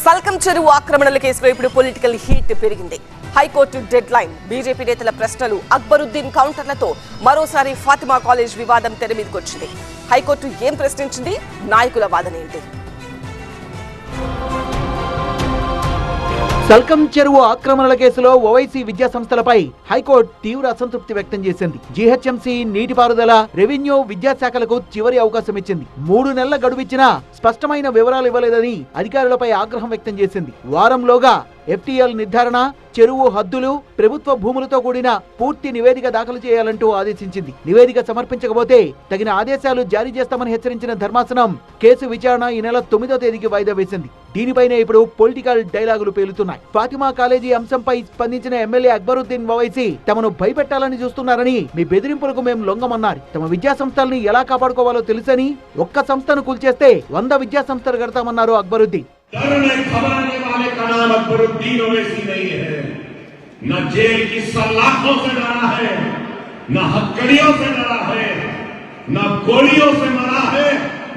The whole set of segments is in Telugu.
సల్కం చెరువు ఆక్రమణల కేసులో ఇప్పుడు పొలిటికల్ హీట్ పెరిగింది. హైకోర్టు డెడ్ లైన్, బీజేపీ నేతల ప్రశ్నలు, అక్బరుద్దీన్ కౌంటర్లతో మరోసారి ఫాతిమా కాలేజ్ వివాదం తెర మీదకొచ్చింది. హైకోర్టు ఏం ప్రశ్నించింది? నాయకుల వాదన ఏంటి? సల్కం చెరువు ఆక్రమణల కేసులో ఓవైసీ విద్యా సంస్థలపై హైకోర్టు తీవ్ర అసంతృప్తి వ్యక్తం చేసింది. జీహెచ్ఎంసీ, నీటిపారుదల, రెవెన్యూ, విద్యాశాఖలకు చివరి అవకాశం ఇచ్చింది. 3 నెలల గడువిచ్చినా స్పష్టమైన వివరాలు ఇవ్వలేదని అధికారులపై ఆగ్రహం వ్యక్తం చేసింది. వారంలోగా ఎఫ్టీఎల్ నిర్ధారణ, చెరువు హద్దులు, ప్రభుత్వ భూములతో కూడిన పూర్తి నివేదిక దాఖలు చేయాలంటూ ఆదేశించింది. నివేదిక సమర్పించకపోతే తగిన ఆదేశాలు జారీ చేస్తామని హెచ్చరించిన ధర్మాసనం కేసు విచారణ ఈ నెల 9వ తేదీకి వాయిదా వేసింది. దీనిపైనే ఇప్పుడు పొలిటికల్ డైలాగులు పేలుతున్నాయి. ఫాతిమా కాలేజీ అంశంపై స్పందించిన ఎమ్మెల్యే అక్బరుద్దీన్ ఓవైసీ తమను భయపెట్టాలని చూస్తున్నారని, మీ బెదిరింపులకు మేము లొంగమన్నారు. తమ విద్యా సంస్థల్ని ఎలా కాపాడుకోవాలో తెలుసని, ఒక్క సంస్థను కూల్చేస్తే 100 విద్యా సంస్థలు కడతామన్నారు అక్బరుద్దీన్. वाले का नाम अकबरुद्दीन ओवैसी नहीं है। न जेल की सलाखों से डरा है, न हथकड़ियों से डरा है, न गोलियों से मरा है,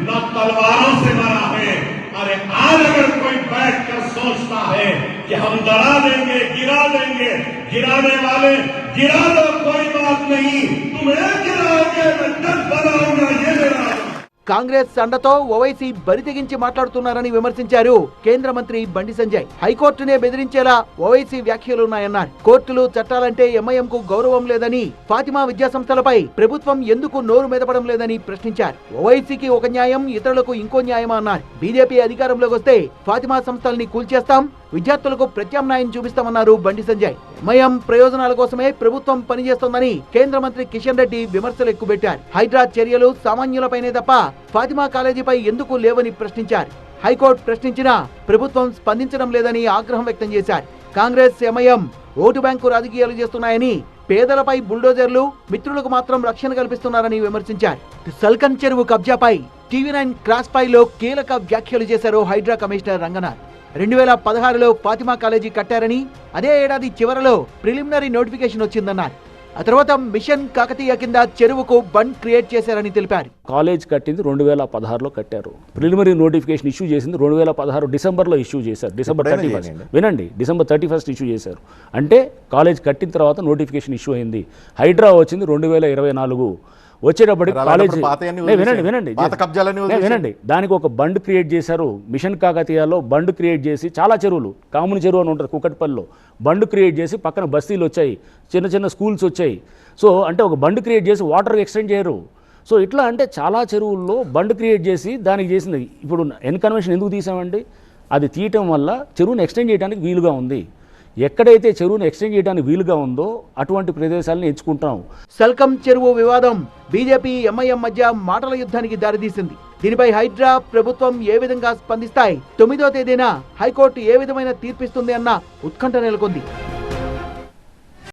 न तलवारों से मरा है। अरे आज अगर कोई बैठकर सोचता है कि हम डरा देंगे, गिराने वाले गिरा दो, कोई बात नहीं, तुम्हें गिराओगे, मैं डर बनाऊंगा, ये मेरा। కాంగ్రెస్ అండతో ఓవైసీ బరితెగించి మాట్లాడుతున్నారని విమర్శించారు కేంద్ర మంత్రి బండి సంజయ్. హైకోర్టునే బెదిరించేలా ఓవైసీ వ్యాఖ్యలున్నాయన్నారు. కోర్టులు, చట్టాలంటే ఎంఐఎంకు గౌరవం లేదని, ఫాతిమా విద్యా సంస్థలపై ప్రభుత్వం ఎందుకు నోరు మెదపడం లేదని ప్రశ్నించారు. ఓవైసీకి ఒక న్యాయం, ఇతరులకు ఇంకో న్యాయం అన్నారు. బీజేపీ అధికారంలోకి వస్తే ఫాతిమా సంస్థల్ని కూల్చేస్తాం, విద్యార్థులకు ప్రత్యామ్నాయం చూపిస్తామన్నారు బండి సంజయ్. ఎంఐఎం ప్రయోజనాల కోసమే ప్రభుత్వం పనిచేస్తోందని కేంద్ర మంత్రి కిషన్ రెడ్డి విమర్శలు ఎక్కుపెట్టారు. హైడ్రా చర్యలు సామాన్యులపైనే తప్ప ఫాతిమా కాలేజీపై ఎందుకు లేవని ప్రశ్నించారు. హైకోర్టు ప్రశ్నించినా ప్రభుత్వం స్పందించడం లేదని ఆగ్రహం వ్యక్తం చేశారు. కాంగ్రెస్, ఎంఐఎం ఓటు బ్యాంకు రాజకీయాలు చేస్తున్నాయని, పేదలపై బుల్డోజర్లు, మిత్రులకు మాత్రం రక్షణ కల్పిస్తున్నారని విమర్శించారు. సల్కం చెరువు కబ్జాపై టీవీ9 క్రాస్ పైలో కీలక వ్యాఖ్యలు చేశారు హైడ్రా కమిషనర్ రంగనాథ్. 2016లో ఫాతిమా కాలేజీ కట్టారని, అదే ఏడాది చివరలో ప్రిలిమినరీ నోటిఫికేషన్ వచ్చిందన్నారు. ఆ తర్వాత మిషన్ కాకతీయ కింద చెరువుకు బండ్ క్రియేట్ చేశారని తెలిపారు. కాలేజ్ కట్టింది 2016లో కట్టారు. ప్రిలిమినరీ నోటిఫికేషన్ ఇష్యూ చేసింది 2016 డిసెంబర్లో ఇష్యూ చేశారు. డిసెంబర్ 31 వినండి, డిసెంబర్ 31 ఇష్యూ చేశారు. అంటే కాలేజ్ కట్టిన తర్వాత నోటిఫికేషన్ ఇష్యూ అయింది. హైడ్రా వచ్చింది 2024. వచ్చేటప్పటికి కాలేజ్ వినండి, దానికి ఒక బండ్ క్రియేట్ చేశారు. మిషన్ కాకతీయాలో బండ్ క్రియేట్ చేసి, చాలా చెరువులు, కాముని చెరువు అని ఉంటుంది కుకట్పల్లిలో, బండ్ క్రియేట్ చేసి పక్కన బస్తీలు వచ్చాయి, చిన్న చిన్న స్కూల్స్ వచ్చాయి. సో అంటే ఒక బండ్ క్రియేట్ చేసి వాటర్ ఎక్స్టెండ్ చేయరు. సో ఇట్లా అంటే చాలా చెరువుల్లో బండ్ క్రియేట్ చేసి దానికి చేసింది. ఇప్పుడు కన్వెన్షన్ ఎందుకు తీసామండి? అది తీయటం వల్ల చెరువుని ఎక్స్టెండ్ చేయడానికి వీలుగా ఉంది. ఎక్కడైతే చెరువును ఎక్స్టెండ్ చేయడానికి వీలుగా ఉందో అటువంటి ప్రదేశాలను ఎంచుకుంటాం. సల్కం చెరువు వివాదం బీజేపీ, ఎంఐఎం మధ్య మాటల యుద్ధానికి దారితీసింది. దీనిపై హైడ్రా, ప్రభుత్వం ఏ విధంగా స్పందిస్తాయి? 9వ తేదీన హైకోర్టు ఏ విధమైన తీర్పిస్తుంది అన్న ఉత్కంఠ నెలకొంది.